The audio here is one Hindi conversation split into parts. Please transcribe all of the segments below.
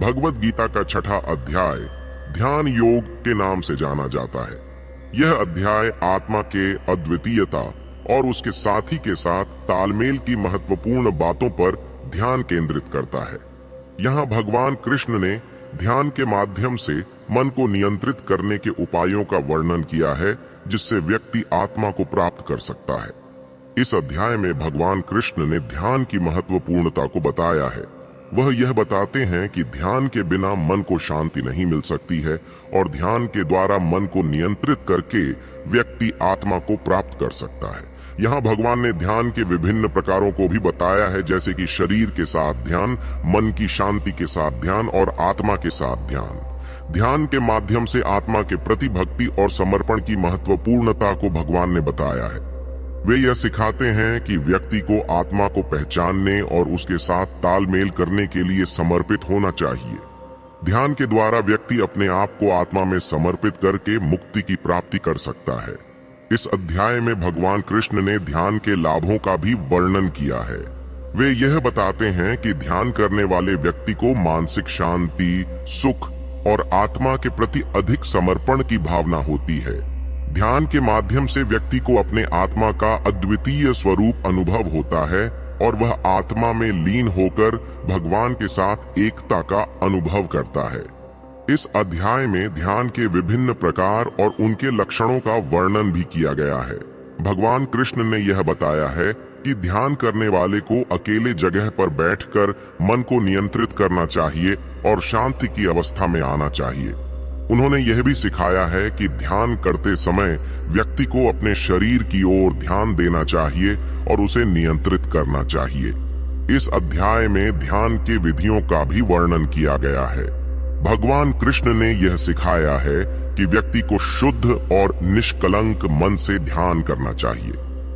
भगवत गीता का छठा अध्याय ध्यान योग के नाम से जाना जाता है। यह अध्याय आत्मा के अद्वितीयता और उसके साथी के साथ तालमेल की महत्वपूर्ण बातों पर ध्यान केंद्रित करता है। यहाँ भगवान कृष्ण ने ध्यान के माध्यम से मन को नियंत्रित करने के उपायों का वर्णन किया है, जिससे व्यक्ति आत्मा को प्राप्त कर सकता है। इस अध्याय में भगवान कृष्ण ने ध्यान की महत्वपूर्णता को बताया है। वह यह बताते हैं कि ध्यान के बिना मन को शांति नहीं मिल सकती है और ध्यान के द्वारा मन को नियंत्रित करके व्यक्ति आत्मा को प्राप्त कर सकता है। यहाँ भगवान ने ध्यान के विभिन्न प्रकारों को भी बताया है, जैसे कि शरीर के साथ ध्यान, मन की शांति के साथ ध्यान और आत्मा के साथ ध्यान। ध्यान के माध्यम से आत्मा के प्रति भक्ति और समर्पण की महत्वपूर्णता को भगवान ने बताया है। वे यह सिखाते हैं कि व्यक्ति को आत्मा को पहचानने और उसके साथ तालमेल करने के लिए समर्पित होना चाहिए। ध्यान के द्वारा व्यक्ति अपने आप को आत्मा में समर्पित करके मुक्ति की प्राप्ति कर सकता है। इस अध्याय में भगवान कृष्ण ने ध्यान के लाभों का भी वर्णन किया है। वे यह बताते हैं कि ध्यान करने वाले व्यक्ति को मानसिक शांति, सुख और आत्मा के प्रति अधिक समर्पण की भावना होती है। ध्यान के माध्यम से व्यक्ति को अपने आत्मा का अद्वितीय स्वरूप अनुभव होता है और वह आत्मा में लीन होकर भगवान के साथ एकता का अनुभव करता है। इस अध्याय में ध्यान के विभिन्न प्रकार और उनके लक्षणों का वर्णन भी किया गया है। भगवान कृष्ण ने यह बताया है कि ध्यान करने वाले को अकेले जगह पर बैठकर मन को नियंत्रित करना चाहिए और शांति की अवस्था में आना चाहिए। उन्होंने यह भी सिखाया है कि ध्यान करते समय व्यक्ति को अपने शरीर की ओर ध्यान देना चाहिए और उसे नियंत्रित करना चाहिए। इस अध्याय में ध्यान के विधियों का भी वर्णन किया गया है। भगवान कृष्ण ने यह सिखाया है कि व्यक्ति को शुद्ध और निष्कलंक मन से ध्यान करना चाहिए।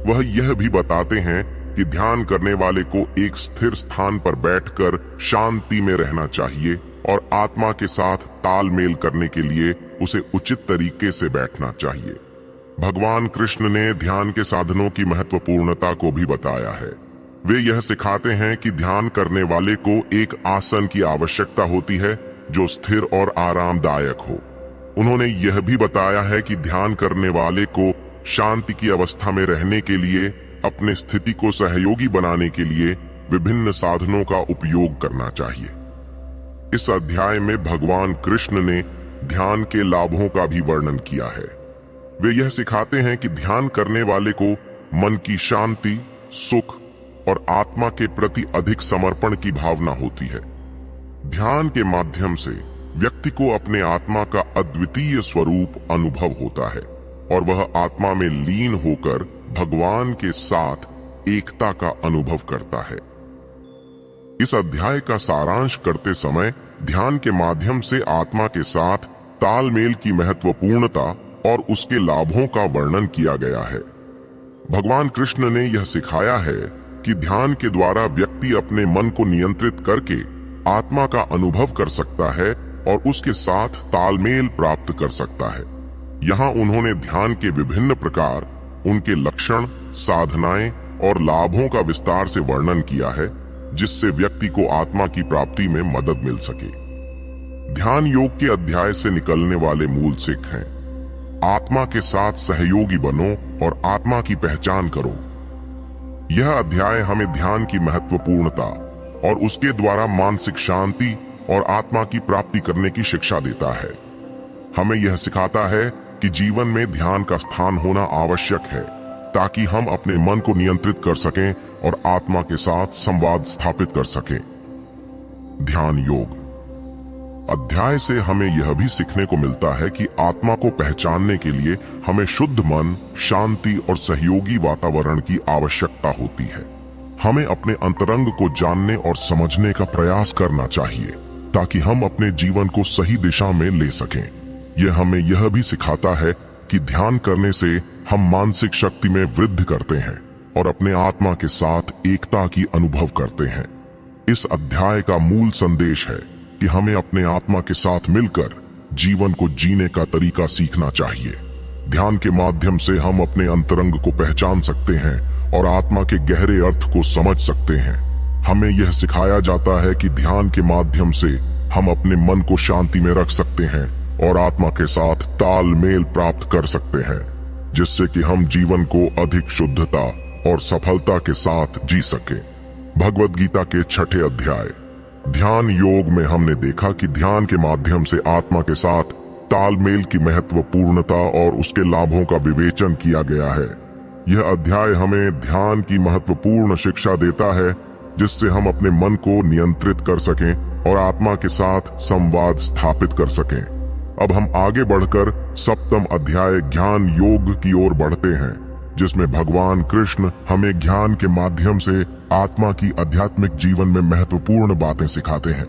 वह यह भी बताते हैं कि ध्यान करने वाले को एक स्थिर स्थान पर बैठकर शांति में रहना चाहिए और आत्मा के साथ तालमेल करने के लिए उसे उचित तरीके से बैठना चाहिए। भगवान कृष्ण ने ध्यान के साधनों की महत्वपूर्णता को भी बताया है। वे यह सिखाते हैं कि ध्यान करने वाले को एक आसन की आवश्यकता होती है जो स्थिर और आरामदायक हो। उन्होंने यह भी बताया है कि ध्यान करने वाले को शांति की अवस्था में रहने के लिए अपने स्थिति को सहयोगी बनाने के लिए विभिन्न साधनों का उपयोग करना चाहिए। इस अध्याय में भगवान कृष्ण ने ध्यान के लाभों का भी वर्णन किया है। वे यह सिखाते हैं कि ध्यान करने वाले को मन की शांति, सुख और आत्मा के प्रति अधिक समर्पण की भावना होती है। ध्यान के माध्यम से व्यक्ति को अपने आत्मा का अद्वितीय स्वरूप अनुभव होता है और वह आत्मा में लीन होकर भगवान के साथ एकता का अनुभव करता है। इस अध्याय का सारांश करते समय ध्यान के माध्यम से आत्मा के साथ तालमेल की महत्वपूर्णता और उसके लाभों का वर्णन किया गया है। भगवान कृष्ण ने यह सिखाया है कि ध्यान के द्वारा व्यक्ति अपने मन को नियंत्रित करके आत्मा का अनुभव कर सकता है और उसके साथ तालमेल प्राप्त कर सकता है। यहाँ उन्होंने ध्यान के विभिन्न प्रकार, उनके लक्षण, साधनाएं और लाभों का विस्तार से वर्णन किया है, जिससे व्यक्ति को आत्मा की प्राप्ति में मदद मिल सके। ध्यान योग के अध्याय से निकलने वाले मूल सिख हैं: आत्मा के साथ सहयोगी बनो और आत्मा की पहचान करो। यह अध्याय हमें ध्यान की महत्वपूर्णता और उसके द्वारा मानसिक शांति और आत्मा की प्राप्ति करने की शिक्षा देता है। हमें यह सिखाता है कि जीवन में ध्यान का स्थान होना आवश्यक है, ताकि हम अपने मन को नियंत्रित कर सकें और आत्मा के साथ संवाद स्थापित कर सकें। ध्यान योग अध्याय से हमें यह भी सीखने को मिलता है कि आत्मा को पहचानने के लिए हमें शुद्ध मन, शांति और सहयोगी वातावरण की आवश्यकता होती है। हमें अपने अंतरंग को जानने और समझने का प्रयास करना चाहिए, ताकि हम अपने जीवन को सही दिशा में ले सकें। यह हमें यह भी सिखाता है कि ध्यान करने से हम मानसिक शक्ति में वृद्धि करते हैं और अपने आत्मा के साथ एकता की अनुभव करते हैं। इस अध्याय का मूल संदेश है कि हमें अपने आत्मा के साथ मिलकर जीवन को जीने का तरीका सीखना चाहिए। ध्यान के माध्यम से हम अपने अंतरंग को पहचान सकते हैं और आत्मा के गहरे अर्थ को समझ सकते हैं। हमें यह सिखाया जाता है कि ध्यान के माध्यम से हम अपने मन को शांति में रख सकते हैं और आत्मा के साथ तालमेल प्राप्त कर सकते हैं, जिससे कि हम जीवन को अधिक शुद्धता और सफलता के साथ जी सके। भगवद गीता के 6ठे अध्याय ध्यान योग में हमने देखा कि ध्यान के माध्यम से आत्मा के साथ तालमेल की महत्वपूर्णता और उसके लाभों का विवेचन किया गया है। यह अध्याय हमें ध्यान की महत्वपूर्ण शिक्षा देता है, जिससे हम अपने मन को नियंत्रित कर सकें और आत्मा के साथ संवाद स्थापित कर सकें। अब हम आगे बढ़कर 7वां अध्याय ज्ञान योग की ओर बढ़ते हैं, जिसमें भगवान कृष्ण हमें ज्ञान के माध्यम से आत्मा की आध्यात्मिक जीवन में महत्वपूर्ण बातें सिखाते हैं।